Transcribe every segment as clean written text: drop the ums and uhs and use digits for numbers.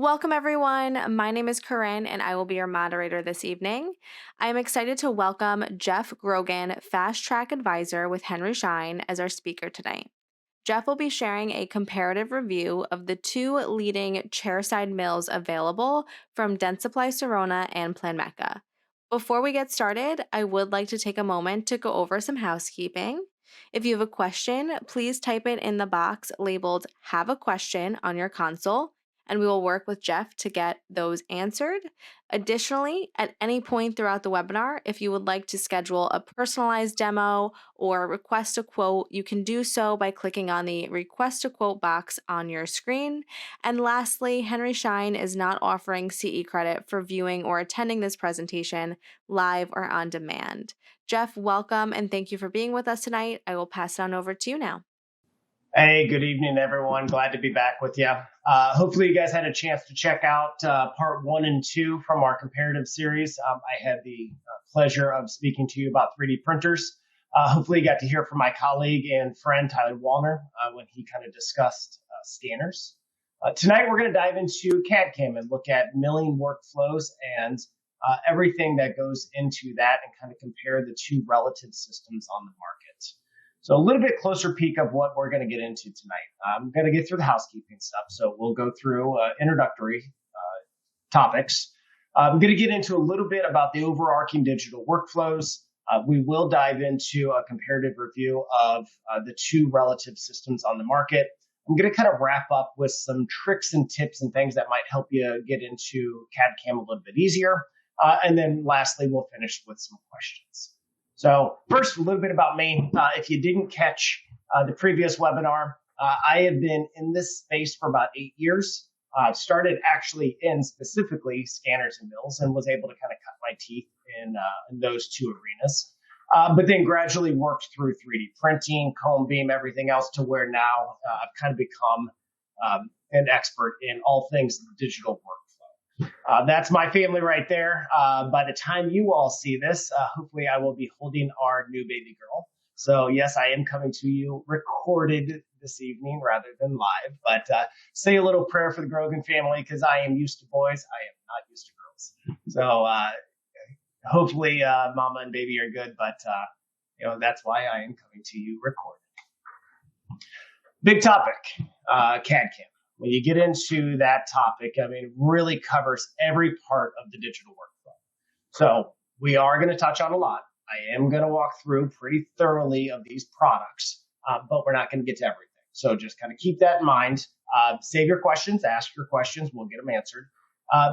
Welcome, everyone. My name is Corinne, and I will be your moderator this evening. I am excited to welcome Jeff Grogan, Fast Track Advisor with Henry Schein, as our speaker tonight. Jeff will be sharing a comparative review of the two leading chairside mills available from Dentsply Sirona and Planmeca. Before we get started, I would like to take a moment to go over some housekeeping. If you have a question, please type it in the box labeled Have a Question on your console, and we will work with Jeff to get those answered. Additionally, at any point throughout the webinar, if you would like to schedule a personalized demo or request a quote, you can do so by clicking on the Request a Quote box on your screen. And lastly, Henry Schein is not offering CE credit for viewing or attending this presentation live or on demand. Jeff, welcome, and thank you for being with us tonight. I will pass it on over to you now. Hey, good evening, everyone. Glad to be back with you. Hopefully you guys had a chance to check out part 1 and 2 from our comparative series. I had the pleasure of speaking to you about 3D printers. Hopefully you got to hear from my colleague and friend, Tyler Wallner, when he kind of discussed scanners. Tonight, we're going to dive into CAD/CAM and look at milling workflows and everything that goes into that and kind of compare the two relative systems on the market. So a little bit closer peek of what we're going to get into tonight. I'm going to get through the housekeeping stuff. So we'll go through introductory topics. I'm going to get into a little bit about the overarching digital workflows. We will dive into a comparative review of the two relative systems on the market. I'm going to kind of wrap up with some tricks and tips and things that might help you get into CAD/CAM a little bit easier. And then lastly, we'll finish with some questions. So first, a little bit about me. If you didn't catch the previous webinar, I have been in this space for about 8 years. Started actually in specifically scanners and mills and was able to kind of cut my teeth in those two arenas. But then gradually worked through 3D printing, cone beam, everything else to where now I've kind of become an expert in all things digital workflow. That's my family right there. By the time you all see this, hopefully I will be holding our new baby girl. So yes, I am coming to you recorded this evening rather than live, but say a little prayer for the Grogan family because I am used to boys. I am not used to girls. So hopefully mama and baby are good, but that's why I am coming to you recorded. Big topic, CAD/CAM. When you get into that topic, it really covers every part of the digital workflow. So we are going to touch on a lot. I am going to walk through pretty thoroughly of these products, but we're not going to get to everything. So just kind of keep that in mind. Save your questions, ask your questions. We'll get them answered.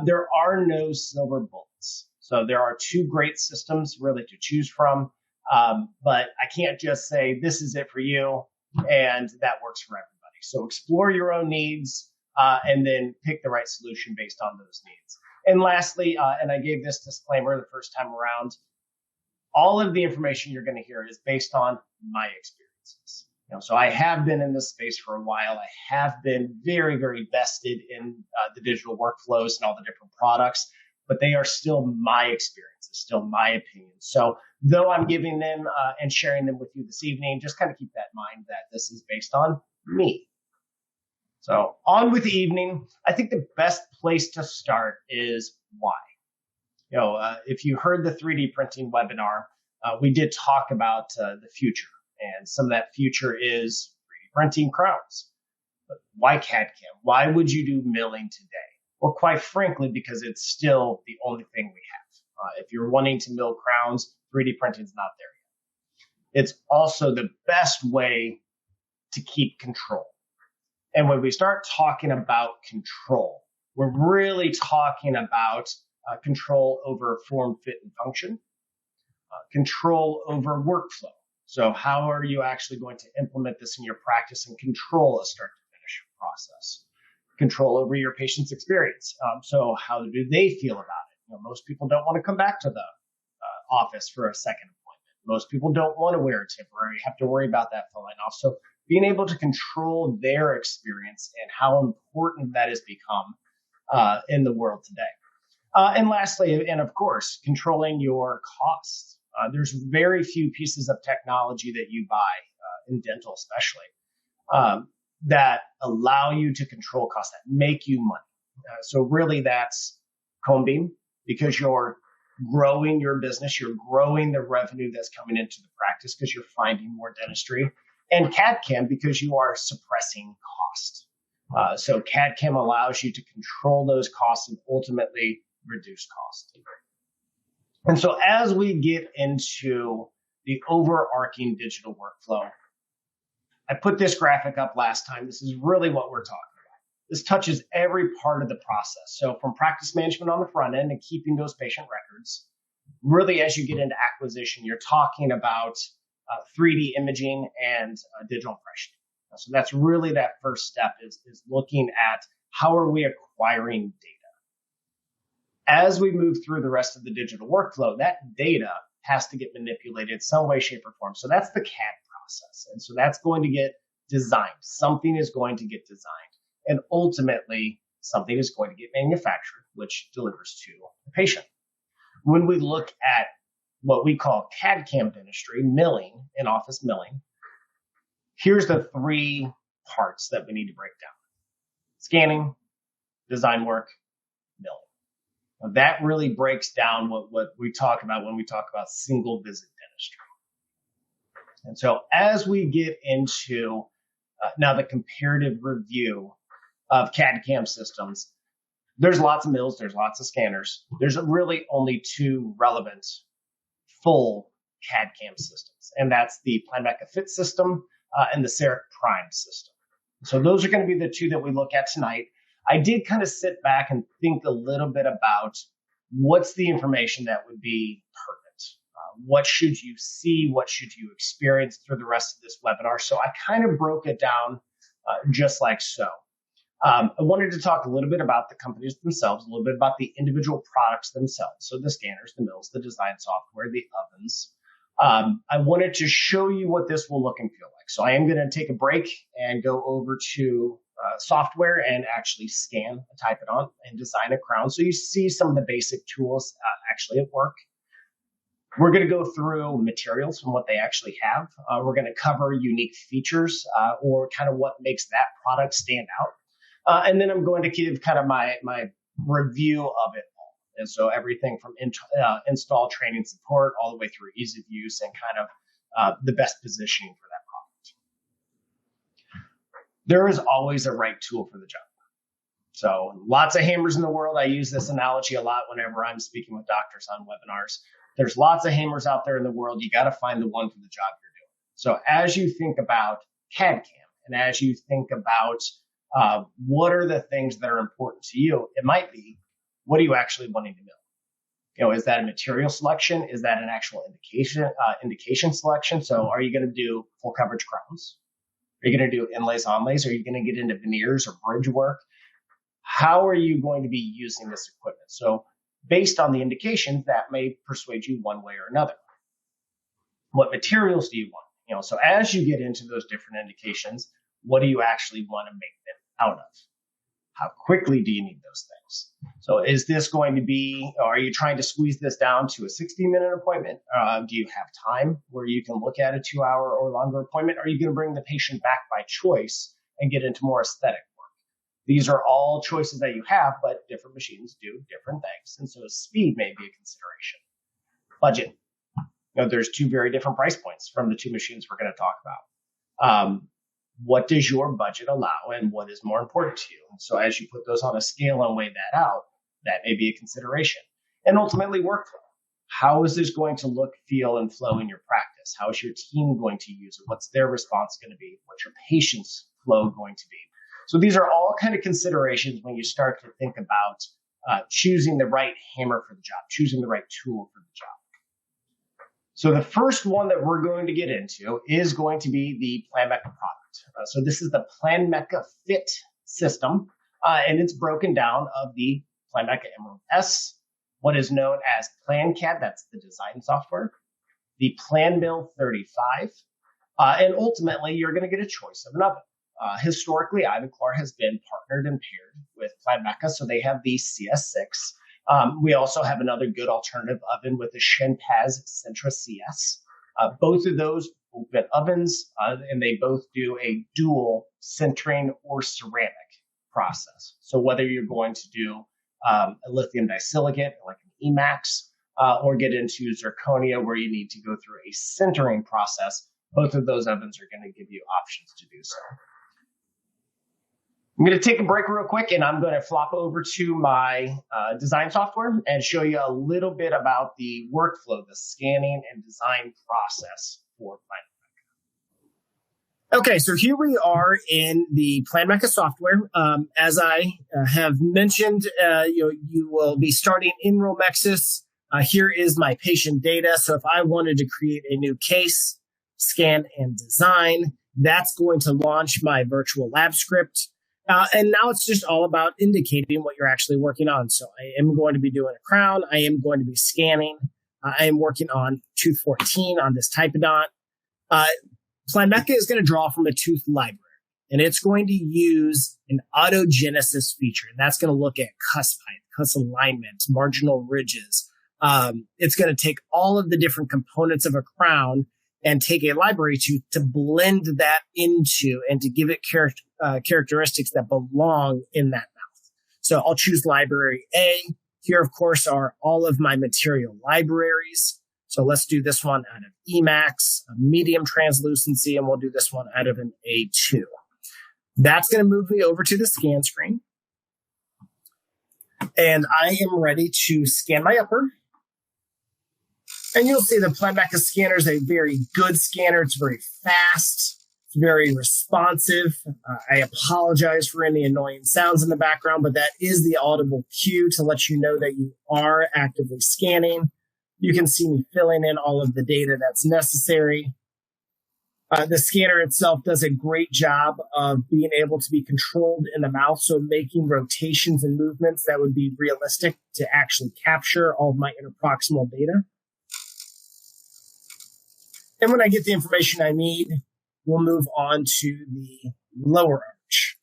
There are no silver bullets. So there are two great systems really to choose from. But I can't just say this is it for you and that works for everybody. So explore your own needs and then pick the right solution based on those needs. And lastly, and I gave this disclaimer the first time around, all of the information you're going to hear is based on my experiences. So I have been in this space for a while. I have been very, very vested in the digital workflows and all the different products, but they are still my experiences, still my opinions. So though I'm giving them and sharing them with you this evening, just kind of keep that in mind that this is based on me. So on with the evening. I think the best place to start is why. If you heard the 3D printing webinar, we did talk about the future, and some of that future is 3D printing crowns. But why CAD/CAM? Why would you do milling today? Well, quite frankly, because it's still the only thing we have. If you're wanting to mill crowns, 3D printing is not there yet. It's also the best way to keep control. And when we start talking about control, we're really talking about control over form, fit, and function, control over workflow. So how are you actually going to implement this in your practice and control a start to finish process? Control over your patient's experience. So how do they feel about it? Most people don't want to come back to the office for a second appointment. Most people don't want to wear a temporary, have to worry about that falling off. So being able to control their experience and how important that has become in the world today. And lastly, and of course, controlling your costs. There's very few pieces of technology that you buy, in dental especially, that allow you to control costs, that make you money. So really that's cone beam because you're growing your business, you're growing the revenue that's coming into the practice because you're finding more dentistry, and CAD CAM because you are suppressing cost. So CAD CAM allows you to control those costs and ultimately reduce cost. And so as we get into the overarching digital workflow, I put this graphic up last time. This is really what we're talking about. This touches every part of the process. So from practice management on the front end and keeping those patient records, really as you get into acquisition, you're talking about 3D imaging and digital impression. So that's really that first step is looking at how are we acquiring data. As we move through the rest of the digital workflow, that data has to get manipulated some way, shape, or form. So that's the CAD process. And so that's going to get designed. Something is going to get designed. And ultimately, something is going to get manufactured, which delivers to the patient. When we look at what we call CAD CAM dentistry, milling, in office milling, here's the three parts that we need to break down: scanning, design work, milling. Now, that really breaks down what we talk about when we talk about single visit dentistry. And so as we get into now the comparative review of CAD CAM systems, there's lots of mills, there's lots of scanners. There's really only two relevant full CAD CAM systems, and that's the PlanMeca Fit system and the CEREC Prime system. So those are going to be the two that we look at tonight. I did kind of sit back and think a little bit about what's the information that would be pertinent. What should you see? What should you experience through the rest of this webinar? So I kind of broke it down just like so. I wanted to talk a little bit about the companies themselves, a little bit about the individual products themselves. So the scanners, the mills, the design software, the ovens. I wanted to show you what this will look and feel like. So I am going to take a break and go over to software and actually scan, type it on, and design a crown. So you see some of the basic tools actually at work. We're going to go through materials and what they actually have. We're going to cover unique features or kind of what makes that product stand out. And then I'm going to give kind of my review of it all. And so everything from install, training, support, all the way through ease of use and kind of the best positioning for that product. There is always a right tool for the job. So lots of hammers in the world. I use this analogy a lot whenever I'm speaking with doctors on webinars. There's lots of hammers out there in the world. You got to find the one for the job you're doing. So as you think about CAD CAM and as you think about what are the things that are important to you, it might be, what are you actually wanting to mill? Is that a material selection? Is that an actual indication selection? So are you going to do full coverage crowns? Are you going to do inlays, onlays? Are you going to get into veneers or bridge work? How are you going to be using this equipment? So based on the indications, that may persuade you one way or another. What materials do you want? So as you get into those different indications, what do you actually want to make them out of? How quickly do you need those things? So is this going to be, are you trying to squeeze this down to a 60-minute appointment? Do you have time where you can look at a 2-hour or longer appointment? Are you going to bring the patient back by choice and get into more aesthetic work? These are all choices that you have, but different machines do different things. And so speed may be a consideration. Budget. There's two very different price points from the two machines we're going to talk about. What does your budget allow and what is more important to you? And so as you put those on a scale and weigh that out, that may be a consideration. And ultimately workflow. How is this going to look, feel, and flow in your practice? How is your team going to use it? What's their response going to be? What's your patient's flow going to be? So these are all kind of considerations when you start to think about choosing the right hammer for the job, choosing the right tool for the job. So the first one that we're going to get into is going to be the PlanMeca product. So this is the PlanMeca Fit system, and it's broken down of the PlanMeca Emerald S, what is known as PlanCAD, that's the design software, the PlanMill 35, and ultimately you're going to get a choice of an oven. Historically, Ivoclar has been partnered and paired with PlanMeca, so they have the CS6. We also have another good alternative oven with the Shenpaz Centra CS. Both of those open ovens, and they both do a dual centering or ceramic. process. So whether you're going to do a lithium disilicate, like an EMAX, or get into zirconia, where you need to go through a sintering process, both of those ovens are going to give you options to do so. I'm going to take a break real quick, and I'm going to flop over to my design software and show you a little bit about the workflow, the scanning and design process for PlanMeca. Okay, so here we are in the PlanMeca software. As I have mentioned, you will be starting in Romexis. Here is my patient data. So if I wanted to create a new case, scan and design, that's going to launch my virtual lab script. And now it's just all about indicating what you're actually working on. So I am going to be doing a crown. I am going to be scanning. I am working on tooth 14 on this typodont. PlanMeca is going to draw from a tooth library, and it's going to use an autogenesis feature. And that's going to look at cusp height, cusp alignment, marginal ridges. It's going to take all of the different components of a crown and take a library to blend that into and to give it characteristics that belong in that mouth. So I'll choose library A. Here, of course, are all of my material libraries. So let's do this one out of EMAX, a medium translucency, and we'll do this one out of an A2. That's going to move me over to the scan screen. And I am ready to scan my upper. And you'll see the PlanMeca scanner is a very good scanner. It's very fast. It's very responsive. I apologize for any annoying sounds in the background, but that is the audible cue to let you know that you are actively scanning. You can see me filling in all of the data that's necessary. The scanner itself does a great job of being able to be controlled in the mouth, so making rotations and movements that would be realistic to actually capture all of my interproximal data. And when I get the information I need, we'll move on to the lower arch.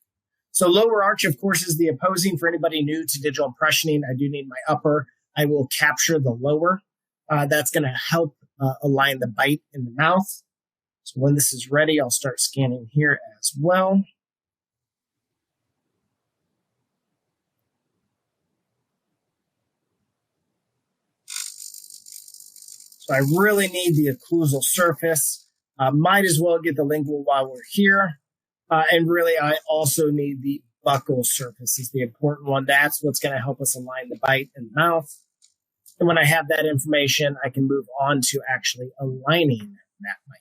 So lower arch, of course, is the opposing. For anybody new to digital impressioning, I do need my upper. I will capture the lower. That's going to help align the bite in the mouth. So when this is ready, I'll start scanning here as well. So I really need the occlusal surface. Might as well get the lingual while we're here. And really, I also need the buccal surface is the important one. That's what's going to help us align the bite in the mouth. And when I have that information, I can move on to actually aligning that bite.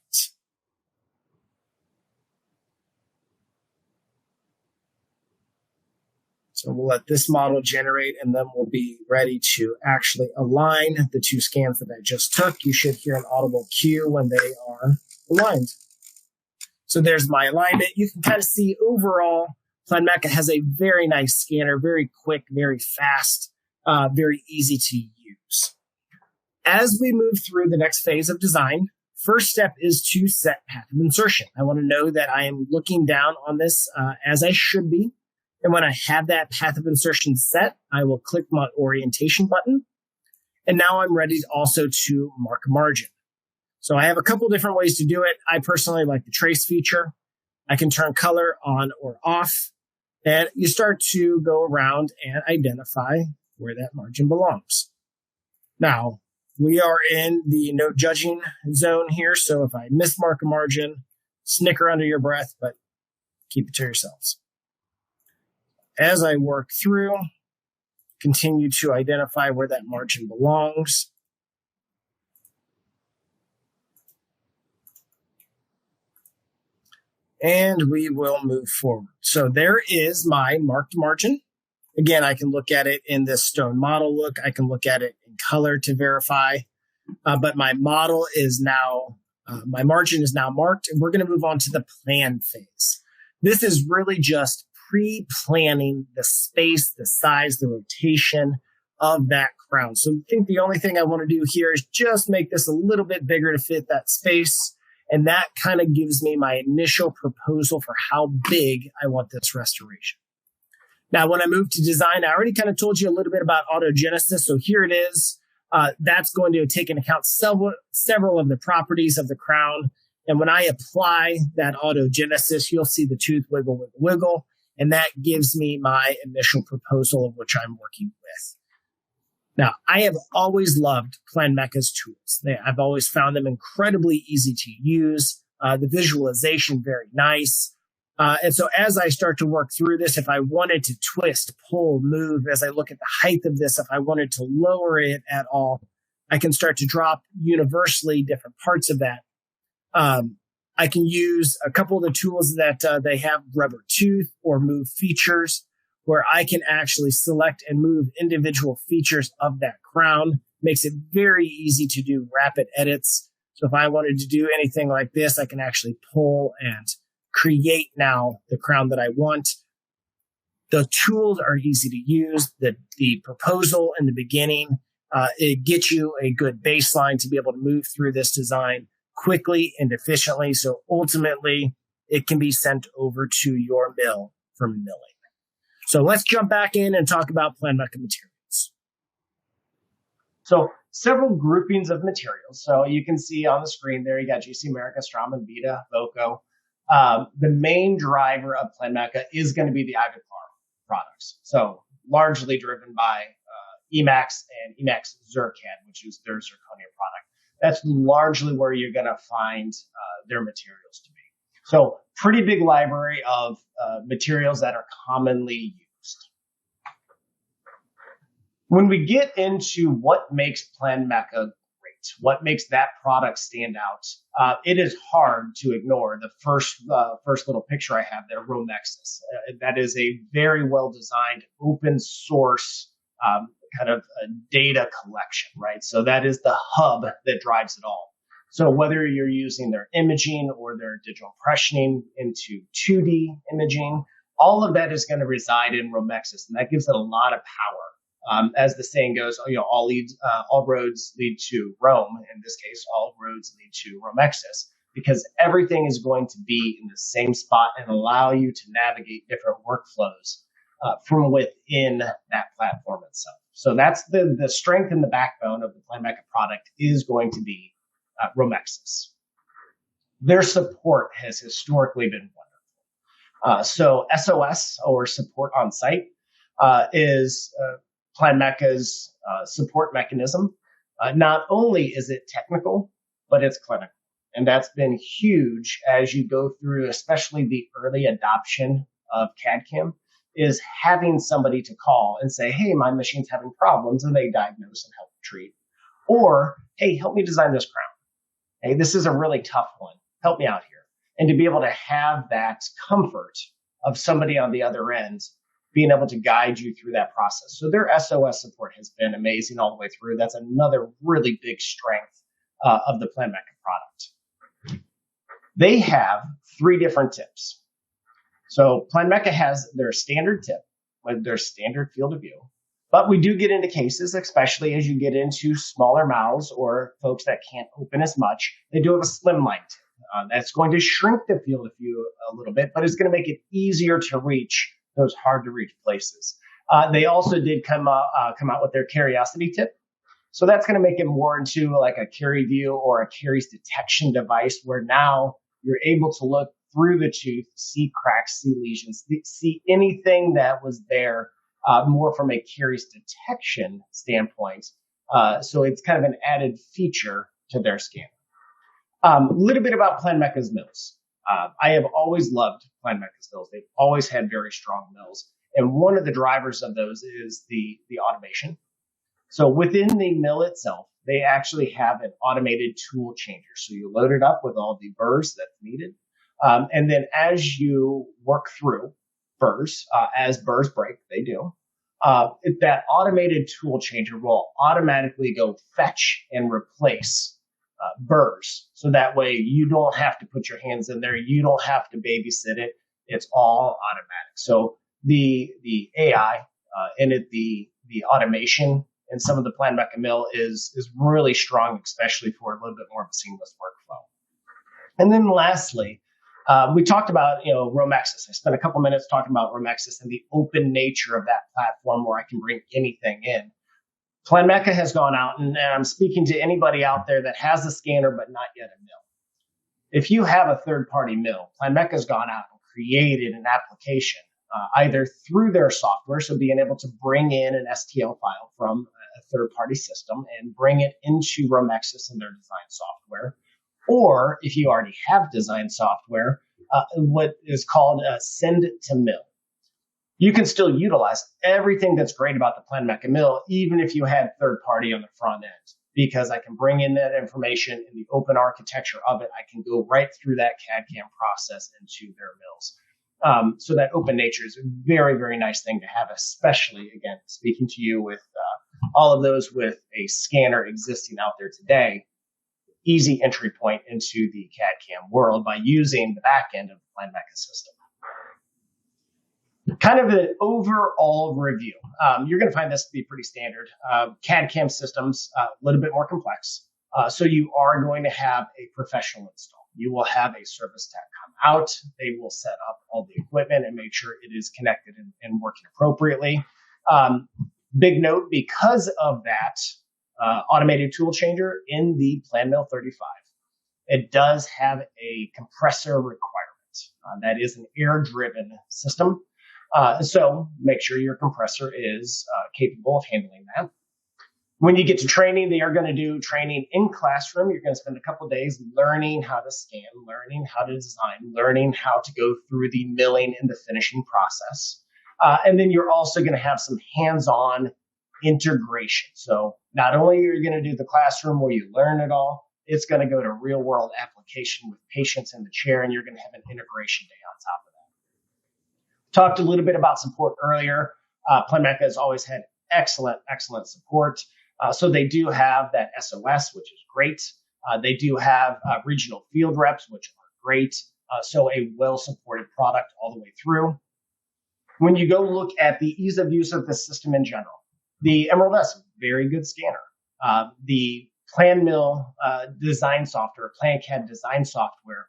So we'll let this model generate, and then we'll be ready to actually align the two scans that I just took. You should hear an audible cue when they are aligned. So there's my alignment. You can kind of see overall, PlanMeca has a very nice scanner, very quick, very fast, very easy to use. As we move through the next phase of design, first step is to set path of insertion. I want to know that I am looking down on this as I should be. And when I have that path of insertion set, I will click my orientation button. And now I'm ready also to mark a margin. So I have a couple different ways to do it. I personally like the trace feature. I can turn color on or off. And you start to go around and identify where that margin belongs. Now, we are in the no judging zone here. So if I mismark a margin, snicker under your breath, but keep it to yourselves. As I work through, continue to identify where that margin belongs. And we will move forward. So there is my marked margin. Again, I can look at it in this stone model look. I can look at it in color to verify. But my model is now, my margin is now marked, and we're going to move on to the plan phase. This is really just pre-planning the space, the size, the rotation of that crown. So I think the only thing I want to do here is just make this a little bit bigger to fit that space. And that kind of gives me my initial proposal for how big I want this restoration. Now, when I move to design, I already kind of told you a little bit about autogenesis. So here it is. That's going to take into account several of the properties of the crown. And when I apply that autogenesis, you'll see the tooth wiggle, wiggle, wiggle. And that gives me my initial proposal of which I'm working with. Now, I have always loved Planmeca's tools. I've always found them incredibly easy to use. The visualization, very nice. And so as I start to work through this, if I wanted to twist, pull, move, as I look at the height of this, if I wanted to lower it at all, I can start to drop universally different parts of that. I can use a couple of the tools that they have, rubber tooth or move features, where I can actually select and move individual features of that crown. Makes it very easy to do rapid edits. So if I wanted to do anything like this, I can actually pull and create now the crown that I want. The tools are easy to use. The proposal in the beginning, it gets you a good baseline to be able to move through this design quickly and efficiently. So ultimately, it can be sent over to your mill for milling. So let's jump back in and talk about Planmeca materials. So several groupings of materials. So you can see on the screen there, you got GC America, Straumann, Vita, Voco. The main driver of Planmeca is going to be the Ivoclar products. So largely driven by Emax and Emax Zircad, which is their zirconia product. That's largely where you're going to find their materials to be. So pretty big library of materials that are commonly used. When we get into what makes Planmeca great, what makes that product stand out, it is hard to ignore the first little picture I have there, Romexis. That is a very well-designed open source kind of a data collection, right? So that is the hub that drives it all. So whether you're using their imaging or their digital impressioning into 2D imaging, all of that is going to reside in Romexis, and that gives it a lot of power. As the saying goes, all roads lead to Rome. In this case, all roads lead to Romexis, because everything is going to be in the same spot and allow you to navigate different workflows from within that platform itself. So that's the strength and the backbone of the Planmeca product is going to be Romexis. Their support has historically been wonderful. So SOS, or support on site, is Planmeca's support mechanism. Not only is it technical, but it's clinical. And that's been huge as you go through, especially the early adoption of CAD/CAM, is having somebody to call and say, hey, my machine's having problems, and they diagnose and help treat. Or, hey, help me design this crown. Hey, this is a really tough one. Help me out here. And to be able to have that comfort of somebody on the other end being able to guide you through that process. So their SOS support has been amazing all the way through. That's another really big strength of the Planmeca product. They have 3 different tips. So Planmeca has their standard tip with their standard field of view. But we do get into cases, especially as you get into smaller mouths or folks that can't open as much. They do have a slimline tip. That's going to shrink the field of view a little bit, but it's going to make it easier to reach those hard to reach places. They also did come out with their curiosity tip. So that's going to make it more into like a Cari view or a caries detection device, where now you're able to look through the tooth, see cracks, see lesions, see anything that was there, more from a caries detection standpoint. So it's kind of an added feature to their scanner. A little bit about Planmeca's mills. I have always loved Planmeca's mills. They've always had very strong mills. And one of the drivers of those is the automation. So within the mill itself, they actually have an automated tool changer. So you load it up with all the burrs that's needed. And then as you work through burrs, as burrs break, they do, that automated tool changer will automatically go fetch and replace burrs. So that way you don't have to put your hands in there. You don't have to babysit it. It's all automatic. So the AI and the automation in some of the Planmeca mill is really strong, especially for a little bit more of a seamless workflow. And then lastly, we talked about, Romexis. I spent a couple minutes talking about Romexis and the open nature of that platform where I can bring anything in. Planmeca has gone out, and I'm speaking to anybody out there that has a scanner but not yet a mill. If you have a third-party mill, Planmeca's gone out and created an application either through their software, so being able to bring in an STL file from a third-party system and bring it into Romexis in their design software, or if you already have design software, what is called send to mill. You can still utilize everything that's great about the Planmeca mill, even if you had third party on the front end, because I can bring in that information in the open architecture of it. I can go right through that CAD/CAM process into their mills. So that open nature is a very, very nice thing to have, especially, again, speaking to you with all of those with a scanner existing out there today. Easy entry point into the CAD/CAM world by using the back end of the Planmeca system. Kind of an overall review. You're going to find this to be pretty standard. CAD/CAM systems, a little bit more complex. So you are going to have a professional install. You will have a service tech come out. They will set up all the equipment and make sure it is connected and working appropriately. Big note, because of that automated tool changer in the PlanMill 35, it does have a compressor requirement. That is an air-driven system. So make sure your compressor is capable of handling that. When you get to training, they are going to do training in classroom. You're going to spend a couple of days learning how to scan, learning how to design, learning how to go through the milling and the finishing process. And then you're also going to have some hands-on integration. So not only are you going to do the classroom where you learn it all, it's going to go to real-world application with patients in the chair, and you're going to have an integration day on top of that. Talked a little bit about support earlier. Planmeca has always had excellent support. So they do have that SOS, which is great. They do have regional field reps, which are great. So a well-supported product all the way through. When you go look at the ease of use of the system in general, the Emerald S, very good scanner. The PlanMill design software, PlanCAD design software,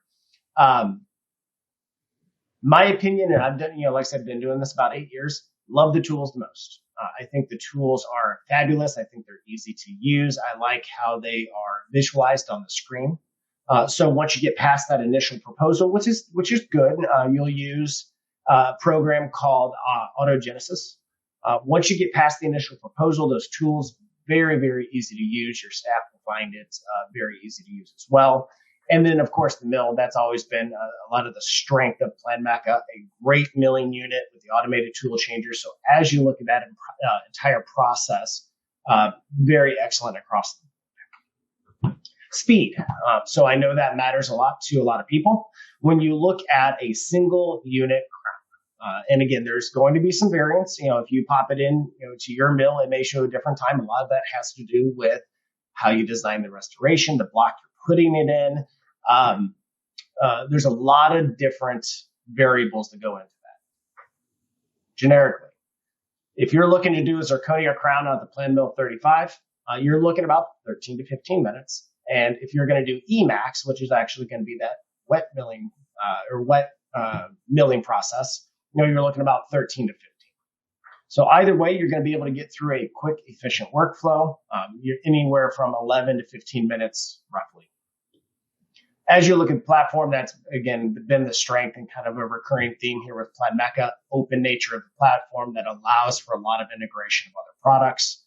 my opinion, and I've done, like I said, been doing this about 8 years, love the tools the most. I think the tools are fabulous. I think they're easy to use. I like how they are visualized on the screen. So once you get past that initial proposal, which is good, you'll use a program called Autogenesis. Once you get past the initial proposal, those tools, very, very easy to use. Your staff will find it very easy to use as well. And then, of course, the mill, that's always been a lot of the strength of Planmeca, a great milling unit with the automated tool changer. So as you look at that entire process, very excellent across the board. Speed. So I know that matters a lot to a lot of people. When you look at a single unit crown, and again, there's going to be some variance. If you pop it in to your mill, it may show a different time. A lot of that has to do with how you design the restoration, the block you're putting it in. There's a lot of different variables that go into that. Generically, if you're looking to do a zirconia crown out of the PlanMill 35, you're looking about 13 to 15 minutes. And if you're going to do Emax, which is actually going to be that wet milling milling process, you're looking about 13 to 15. So either way, you're going to be able to get through a quick, efficient workflow. You're anywhere from 11 to 15 minutes, roughly. As you look at the platform, that's, again, been the strength and kind of a recurring theme here with Planmeca, open nature of the platform that allows for a lot of integration of other products.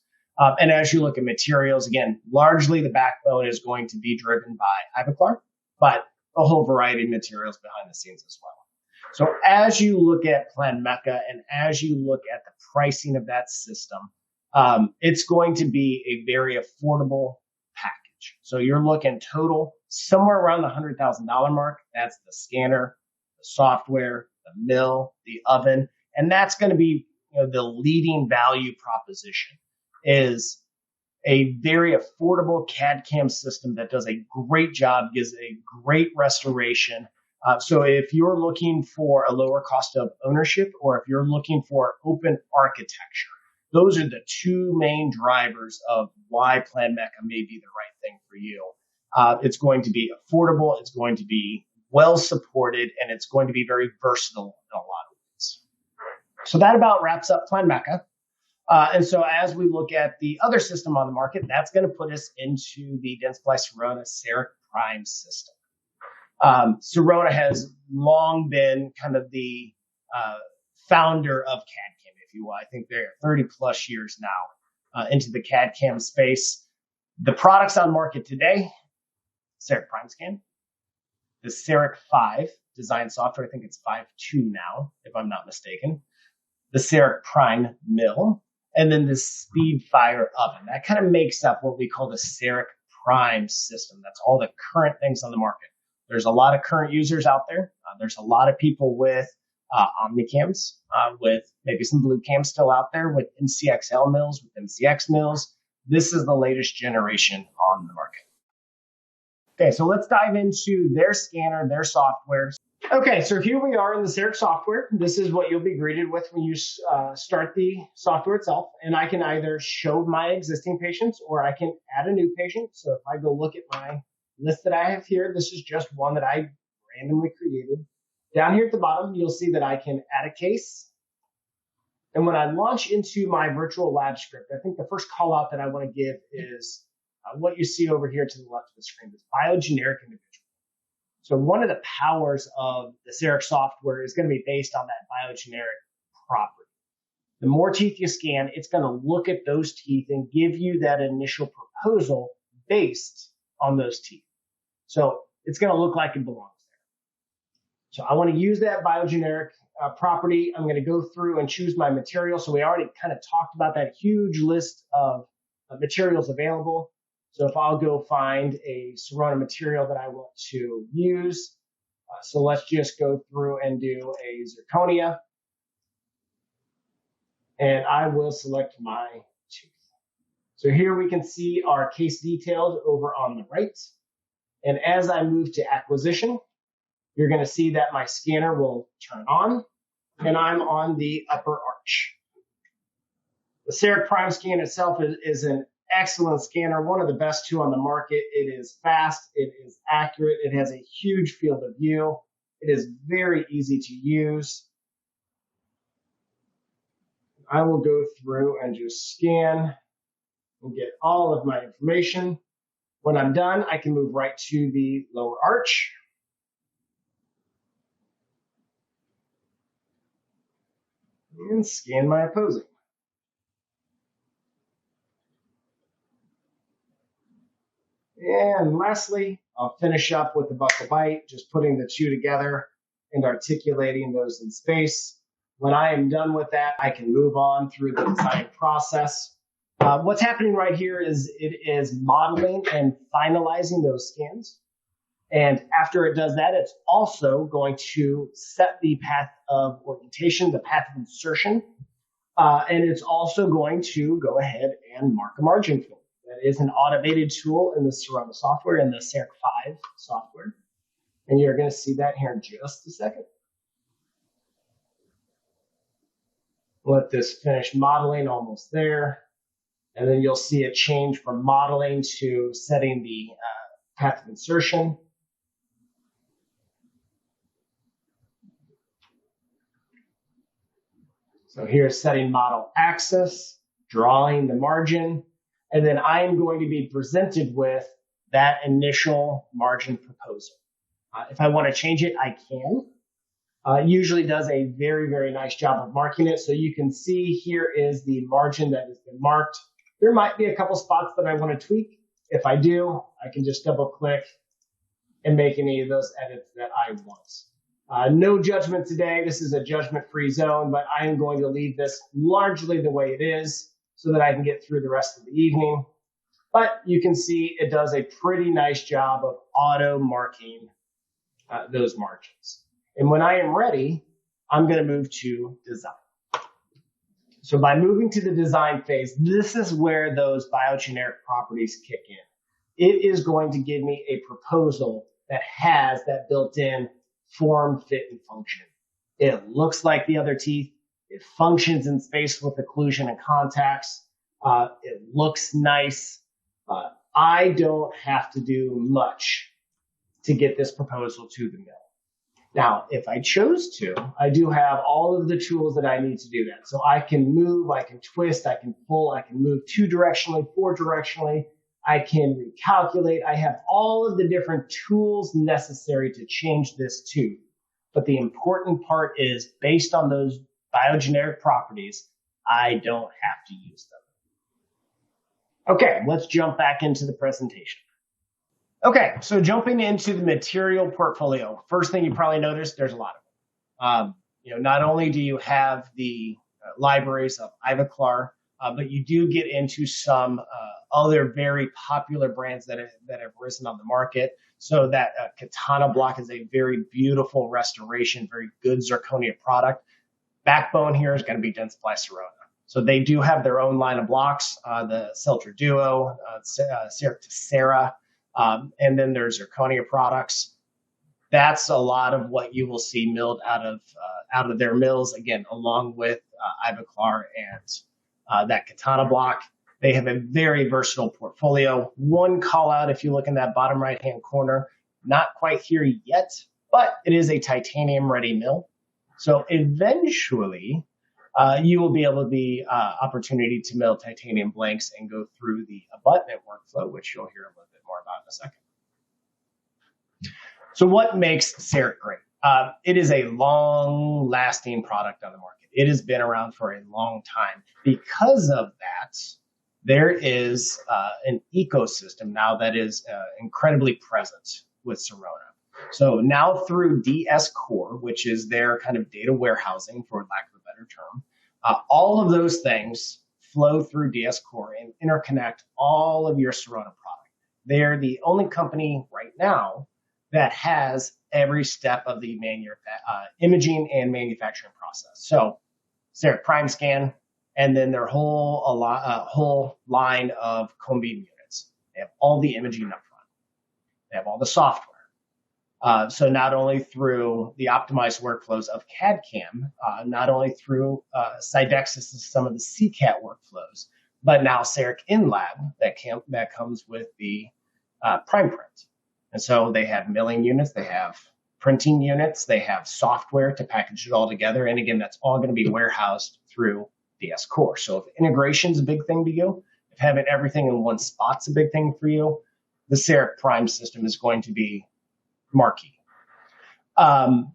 And as you look at materials, again, largely the backbone is going to be driven by Ivoclar, but a whole variety of materials behind the scenes as well. So as you look at Planmeca and as you look at the pricing of that system, it's going to be a very affordable package. So you're looking total somewhere around the $100,000 mark. That's the scanner, the software, the mill, the oven, and that's going to be the leading value proposition is a very affordable CAD/CAM system that does a great job, gives a great restoration. So if you're looking for a lower cost of ownership or if you're looking for open architecture, those are the two main drivers of why Planmeca may be the right thing for you. It's going to be affordable, it's going to be well supported, and it's going to be very versatile in a lot of ways. So that about wraps up Planmeca. And so as we look at the other system on the market, that's going to put us into the Dentsply Sirona CEREC Prime system. Sirona has long been kind of the founder of CAD/CAM, if you will. I think they're 30 plus years now into the CAD/CAM space. The products on market today, CEREC PrimeScan, the CEREC 5 design software, I think it's 5.2 now, if I'm not mistaken, the CEREC Primemill, and then the SpeedFire oven. That kind of makes up what we call the CEREC Prime system. That's all the current things on the market. There's a lot of current users out there. There's a lot of people with OmniCams, with maybe some Blue Cams still out there, with MCXL mills, with MCX mills. This is the latest generation on the market. Okay, so let's dive into their scanner, their software. Okay, so here we are in the CEREC software. This is what you'll be greeted with when you start the software itself. And I can either show my existing patients or I can add a new patient. So if I go look at my list that I have here, this is just one that I randomly created. Down here at the bottom, you'll see that I can add a case. And when I launch into my virtual lab script, I think the first call out that I want to give is what you see over here to the left of the screen, this biogeneric individual. So one of the powers of the CEREC software is going to be based on that biogeneric property. The more teeth you scan, it's going to look at those teeth and give you that initial proposal based on those teeth. So it's going to look like it belongs there. So I want to use that biogeneric property. I'm going to go through and choose my material. So we already kind of talked about that huge list of materials available. So if I'll go find a Sirona material that I want to use, so let's just go through and do a zirconia. And I will select my tooth. So here we can see our case details over on the right. And as I move to acquisition, you're going to see that my scanner will turn on and I'm on the upper arch. The CEREC PrimeScan itself is an excellent scanner, one of the best two on the market. It is fast, it is accurate, it has a huge field of view. It is very easy to use. I will go through and just scan and get all of my information. When I'm done, I can move right to the lower arch. And scan my opposing. And lastly, I'll finish up with the buccal bite, just putting the two together and articulating those in space. When I am done with that, I can move on through the design process. What's happening right here is it is modeling and finalizing those scans. And after it does that, it's also going to set the path of orientation, the path of insertion. And it's also going to go ahead and mark a margin field. That is an automated tool in the Sirona software, in the CEREC 5 software. And you're going to see that here in just a second. Let this finish modeling, almost there. And then you'll see it change from modeling to setting the path of insertion. So here's setting model axis, drawing the margin, and then I am going to be presented with that initial margin proposal. If I want to change it, I can. Usually does a very, very nice job of marking it. So you can see here is the margin that has been marked. There might be a couple spots that I want to tweak. If I do, I can just double click and make any of those edits that I want. No judgment today. This is a judgment-free zone, but I am going to leave this largely the way it is so that I can get through the rest of the evening. But you can see it does a pretty nice job of auto marking those margins. And when I am ready, I'm going to move to design. So by moving to the design phase, this is where those biogeneric properties kick in. It is going to give me a proposal that has that built-in form, fit, and function. It looks like the other teeth. It functions in space with occlusion and contacts. It looks nice. I don't have to do much to get this proposal to the mill. Now, if I chose to, I do have all of the tools that I need to do that. So I can move, I can twist, I can pull, I can move 2-directionally, 4-directionally. I can recalculate. I have all of the different tools necessary to change this tooth. But the important part is based on those biogeneric properties, I don't have to use them. Okay, let's jump back into the presentation. Okay, so jumping into the material portfolio. First thing you probably noticed, there's a lot of them. Not only do you have the libraries of Ivoclar, but you do get into some other very popular brands that have risen on the market. So that Katana block is a very beautiful restoration, very good zirconia product. Backbone here is going to be Dentsply Sirona. So they do have their own line of blocks, the Celtra Duo, CEREC Tessera, and then there's zirconia products. That's a lot of what you will see milled out of their mills, again, along with Ivoclar and that Katana block. They have a very versatile portfolio. One call out, if you look in that bottom right-hand corner, not quite here yet, but it is a titanium-ready mill. So eventually, you will be able to be opportunity to mill titanium blanks and go through the abutment workflow, which you'll hear a little bit more about in a second. So what makes CEREC great? It is a long-lasting product on the market. It has been around for a long time. Because of that, there is an ecosystem now that is incredibly present with Sirona. So now through DS Core, which is their kind of data warehousing, for lack of a better term, all of those things flow through DS Core and interconnect all of your Sirona product. They're the only company right now that has every step of the imaging and manufacturing process. So CEREC Prime Scan, and then their whole line of cone beam units. They have all the imaging up front. They have all the software. So not only through the optimized workflows of CAD/CAM, not only through Sidexis and some of the CCAT workflows, but now CEREC InLab that comes with the Prime Print. And so they have milling units, they have printing units, they have software to package it all together. And again, that's all going to be warehoused through DS Core. So if integration is a big thing to you, if having everything in one spot's a big thing for you, the CEREC Prime system is going to be marquee.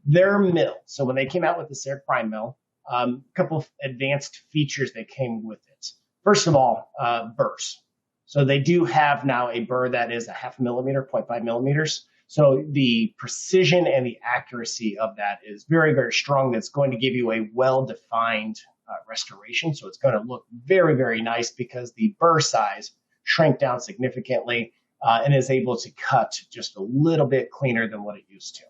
Their mill. So when they came out with the CEREC Primemill, a couple of advanced features that came with it. First of all, burrs. So they do have now a burr that is a 0.5 millimeter, 0.5 millimeters. So the precision and the accuracy of that is very, very strong. That's going to give you a well-defined restoration. So it's going to look very, very nice because the burr size shrank down significantly and is able to cut just a little bit cleaner than what it used to.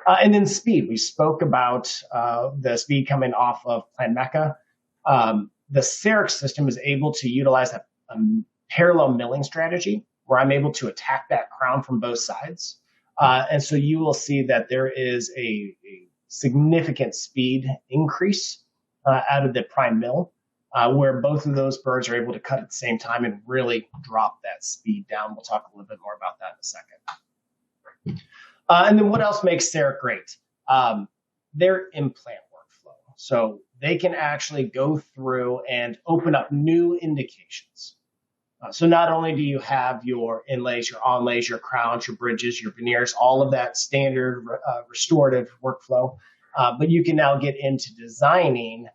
And then speed. We spoke about the speed coming off of PlanMeca. The CEREC system is able to utilize a parallel milling strategy where I'm able to attack that crown from both sides. And so you will see that there is a significant speed increase out of the prime mill, where both of those birds are able to cut at the same time and really drop that speed down. We'll talk a little bit more about that in a second. And then what else makes CEREC great? Their implant workflow. So they can actually go through and open up new indications. So not only do you have your inlays, your onlays, your crowns, your bridges, your veneers, all of that standard restorative workflow, but you can now get into designing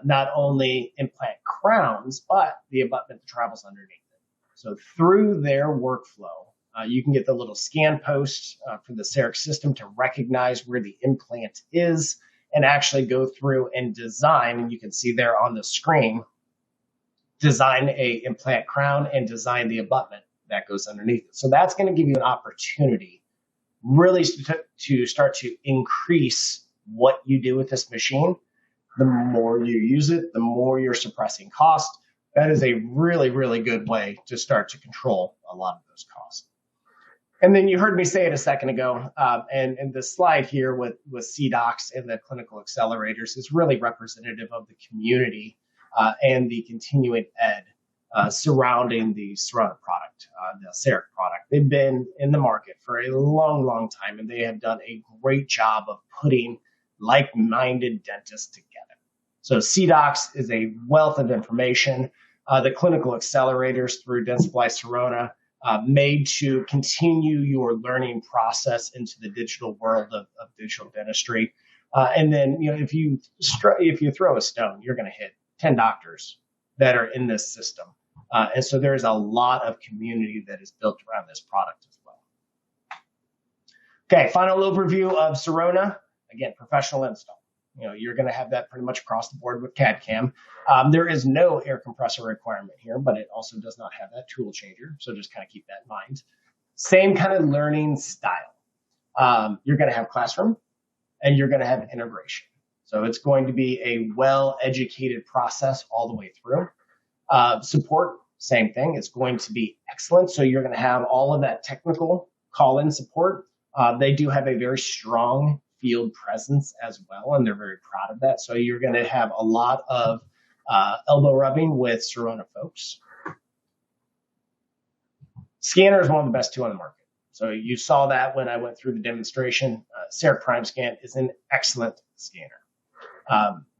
not only implant crowns, but the abutment that travels underneath it. So through their workflow, you can get the little scan post for the CEREC system to recognize where the implant is and actually go through and design, and you can see there on the screen, design a implant crown and design the abutment that goes underneath it. So that's going to give you an opportunity really to start to increase what you do with this machine. The more you use it, the more you're suppressing cost. That is a really, really good way to start to control a lot of those costs. And then you heard me say it a second ago, and the slide here with CDocs and the clinical accelerators is really representative of the community and the continuing ed surrounding the Sirona product, the CEREC product. They've been in the market for a long, long time, and they have done a great job of putting like-minded dentists together. So CDocs is a wealth of information. The clinical accelerators through Dentsply Sirona made to continue your learning process into the digital world of digital dentistry. And then, if you throw a stone, you're going to hit 10 doctors that are in this system. And so there's a lot of community that is built around this product as well. Okay, final overview of Sirona. Again, professional install. You're going to have that pretty much across the board with CAD/CAM. There is no air compressor requirement here, but it also does not have that tool changer. So just kind of keep that in mind. Same kind of learning style. You're going to have classroom and you're going to have integration. So it's going to be a well-educated process all the way through. Support, same thing. It's going to be excellent. So you're going to have all of that technical call-in support. They do have a very strong field presence as well, and they're very proud of that. So you're going to have a lot of elbow rubbing with Sirona folks. Scanner is one of the best two on the market. So you saw that when I went through the demonstration. CEREC PrimeScan is an excellent scanner.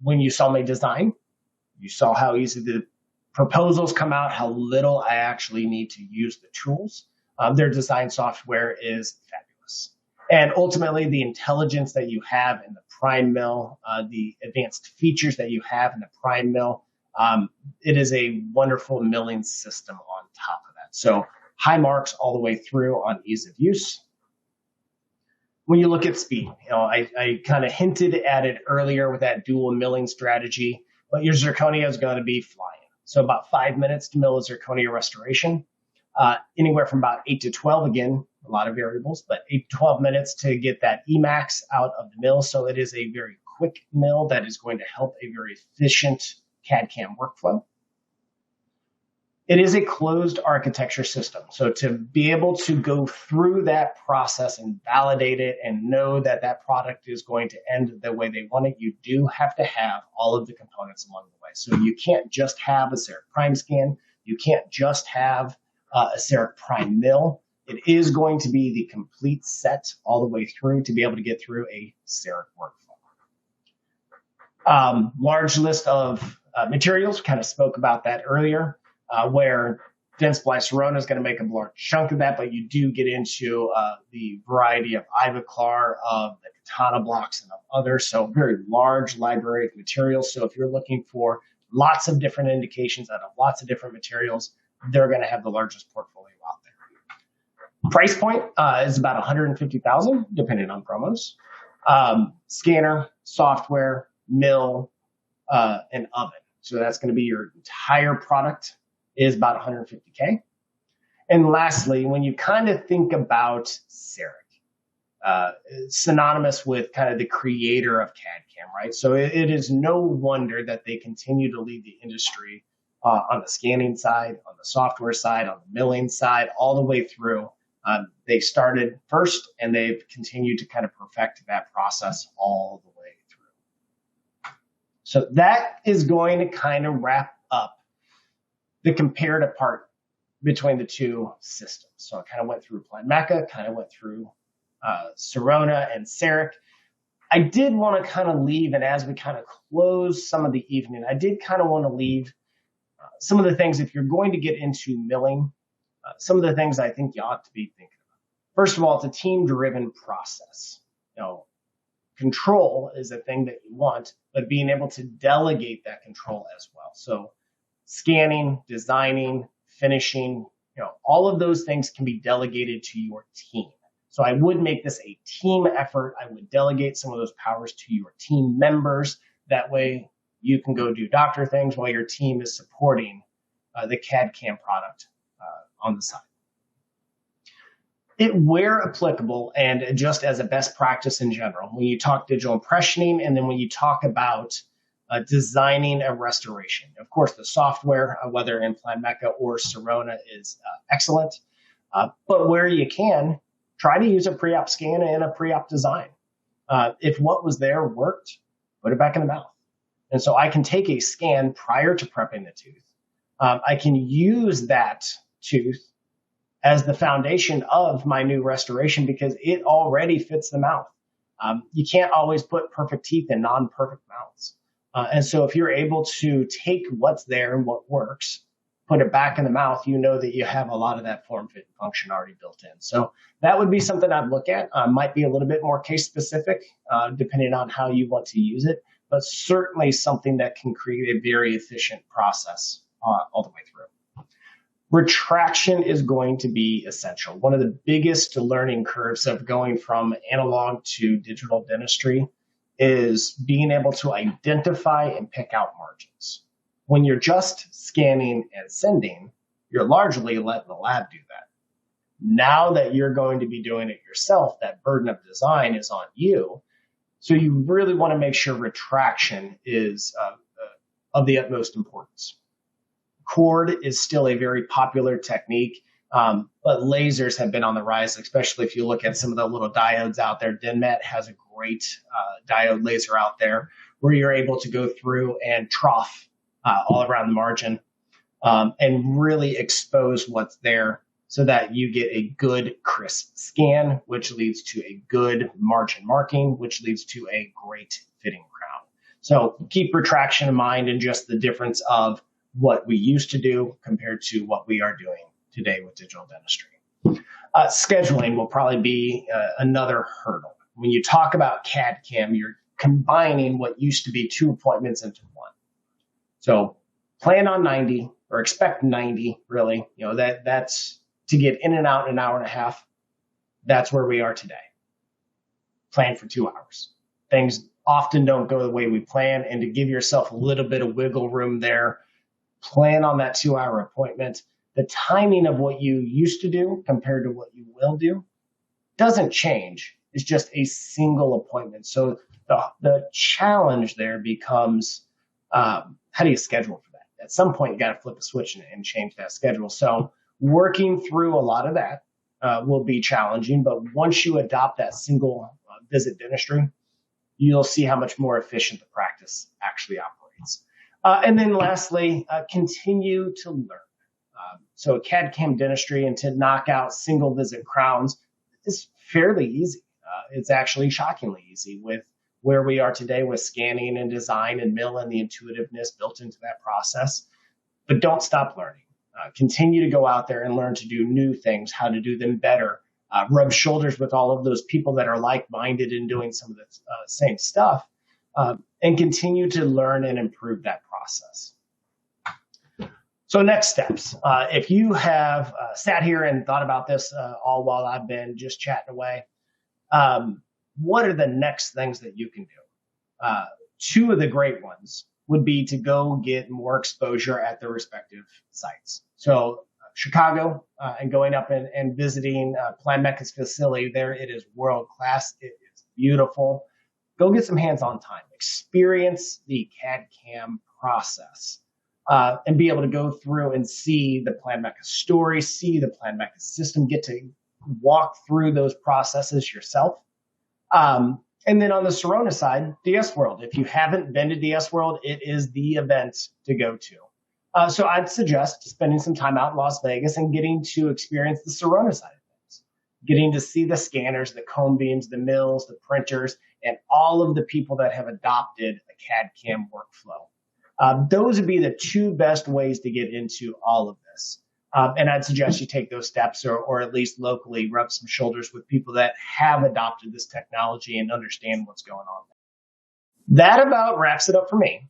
When you saw my design, you saw how easy the proposals come out, how little I actually need to use the tools. Their design software is fabulous. And ultimately, the intelligence that you have in the PlanMill, the advanced features that you have in the PlanMill, it is a wonderful milling system on top of that. So high marks all the way through on ease of use. When you look at speed, I kind of hinted at it earlier with that dual milling strategy, but your zirconia is going to be flying. So about 5 minutes to mill a zirconia restoration, anywhere from about 8 to 12, again, a lot of variables, but 8 to 12 minutes to get that Emax out of the mill. So it is a very quick mill that is going to help a very efficient CAD/CAM workflow. It is a closed architecture system. So to be able to go through that process and validate it and know that that product is going to end the way they want it, you do have to have all of the components along the way. So you can't just have a CEREC PrimeScan. You can't just have a CEREC Primemill. It is going to be the complete set all the way through to be able to get through a CEREC workflow. Large list of materials, kind of spoke about that earlier. Where Dentsply Sirona is going to make a large chunk of that, but you do get into the variety of Ivoclar, of the Katana blocks, and of others. So very large library of materials. So if you're looking for lots of different indications out of lots of different materials, they're going to have the largest portfolio out there. Price point is about $150,000, depending on promos. Scanner, software, mill, and oven. So that's going to be your entire product. Is about $150K. And lastly, when you kind of think about CEREC, synonymous with kind of the creator of CAD/CAM, right? So it is no wonder that they continue to lead the industry on the scanning side, on the software side, on the milling side, all the way through. They started first, and they've continued to kind of perfect that process all the way through. So that is going to kind of wrap up the comparative part between the two systems. So I kind of went through Planmeca, kind of went through Sirona and CEREC. I did want to kind of leave, and as we kind of close some of the evening, I did kind of want to leave some of the things, if you're going to get into milling, some of the things I think you ought to be thinking about. First of all, it's a team-driven process. Control is a thing that you want, but being able to delegate that control as well. So scanning, designing, finishing, all of those things can be delegated to your team. So I would make this a team effort. I would delegate some of those powers to your team members. That way you can go do doctor things while your team is supporting the CAD/CAM product on the side. Where applicable, and just as a best practice in general, when you talk digital impressioning, and then when you talk about designing a restoration. Of course, the software, whether in Planmeca or Sirona, is excellent. But where you can, try to use a pre-op scan and a pre-op design. If what was there worked, put it back in the mouth. And so I can take a scan prior to prepping the tooth. I can use that tooth as the foundation of my new restoration because it already fits the mouth. You can't always put perfect teeth in non-perfect mouths. And so if you're able to take what's there and what works, put it back in the mouth, you know that you have a lot of that form, fit, and function already built in. So that would be something I'd look at. Might be a little bit more case specific, depending on how you want to use it, but certainly something that can create a very efficient process all the way through. Retraction is going to be essential. One of the biggest learning curves of going from analog to digital dentistry is being able to identify and pick out margins. When you're just scanning and sending, you're largely letting the lab do that. Now that you're going to be doing it yourself, that burden of design is on you. So you really want to make sure retraction is of the utmost importance. Cord is still a very popular technique, but lasers have been on the rise, especially if you look at some of the little diodes out there. Denmet has a great diode laser out there where you're able to go through and trough all around the margin and really expose what's there so that you get a good crisp scan, which leads to a good margin marking, which leads to a great fitting crown. So keep retraction in mind and just the difference of what we used to do compared to what we are doing today with digital dentistry. Scheduling will probably be another hurdle. When you talk about CAD/CAM, you're combining what used to be 2 appointments into one. So plan on 90 or expect 90, really. That's to get in and out in an hour and a half. That's where we are today. Plan for 2 hours. Things often don't go the way we plan, and to give yourself a little bit of wiggle room there, plan on that 2-hour appointment. The timing of what you used to do compared to what you will do doesn't change. It's just a single appointment. So the challenge there becomes, how do you schedule for that? At some point, you got to flip a switch and change that schedule. So working through a lot of that will be challenging. But once you adopt that single visit dentistry, you'll see how much more efficient the practice actually operates. And then lastly, continue to learn. So CAD/CAM dentistry, and to knock out single visit crowns is fairly easy. It's actually shockingly easy with where we are today with scanning and design and mill and the intuitiveness built into that process. But don't stop learning. Continue to go out there and learn to do new things, how to do them better. Rub shoulders with all of those people that are like-minded and doing some of the same stuff, and continue to learn and improve that process. So next steps. If you have sat here and thought about this all while I've been just chatting away, what are the next things that you can do? 2 of the great ones would be to go get more exposure at the respective sites. So Chicago and going up and visiting PlanMeca's facility there, it is world-class. It is beautiful. Go get some hands-on time. Experience the CAD/CAM process. And be able to go through and see the PlanMeca story, see the PlanMeca system, get to walk through those processes yourself. And then on the Sirona side, DS World. If you haven't been to DS World, it is the event to go to. So I'd suggest spending some time out in Las Vegas and getting to experience the Sirona side of things, getting to see the scanners, the cone beams, the mills, the printers, and all of the people that have adopted a CAD/CAM workflow. Those would be the 2 best ways to get into all of this. And I'd suggest you take those steps or at least locally rub some shoulders with people that have adopted this technology and understand what's going on. That about wraps it up for me.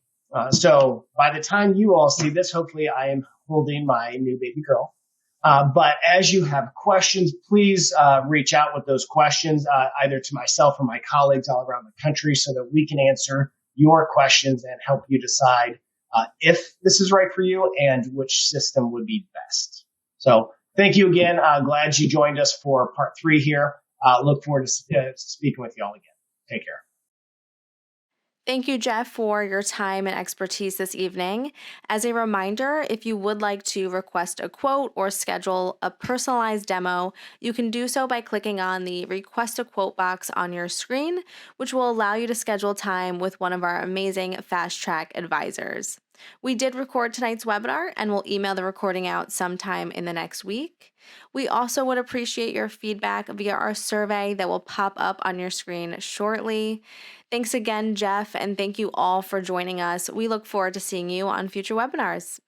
So by the time you all see this, hopefully I am holding my new baby girl. But as you have questions, please reach out with those questions either to myself or my colleagues all around the country so that we can answer your questions and help you decide if this is right for you and which system would be best. So thank you again. Glad you joined us for part 3 here. Look forward to speaking with you all again. Take care. Thank you, Jeff, for your time and expertise this evening. As a reminder, if you would like to request a quote or schedule a personalized demo, you can do so by clicking on the Request a Quote box on your screen, which will allow you to schedule time with one of our amazing Fast Track advisors. We did record tonight's webinar and we'll email the recording out sometime in the next week. We also would appreciate your feedback via our survey that will pop up on your screen shortly. Thanks again, Jeff, and thank you all for joining us. We look forward to seeing you on future webinars.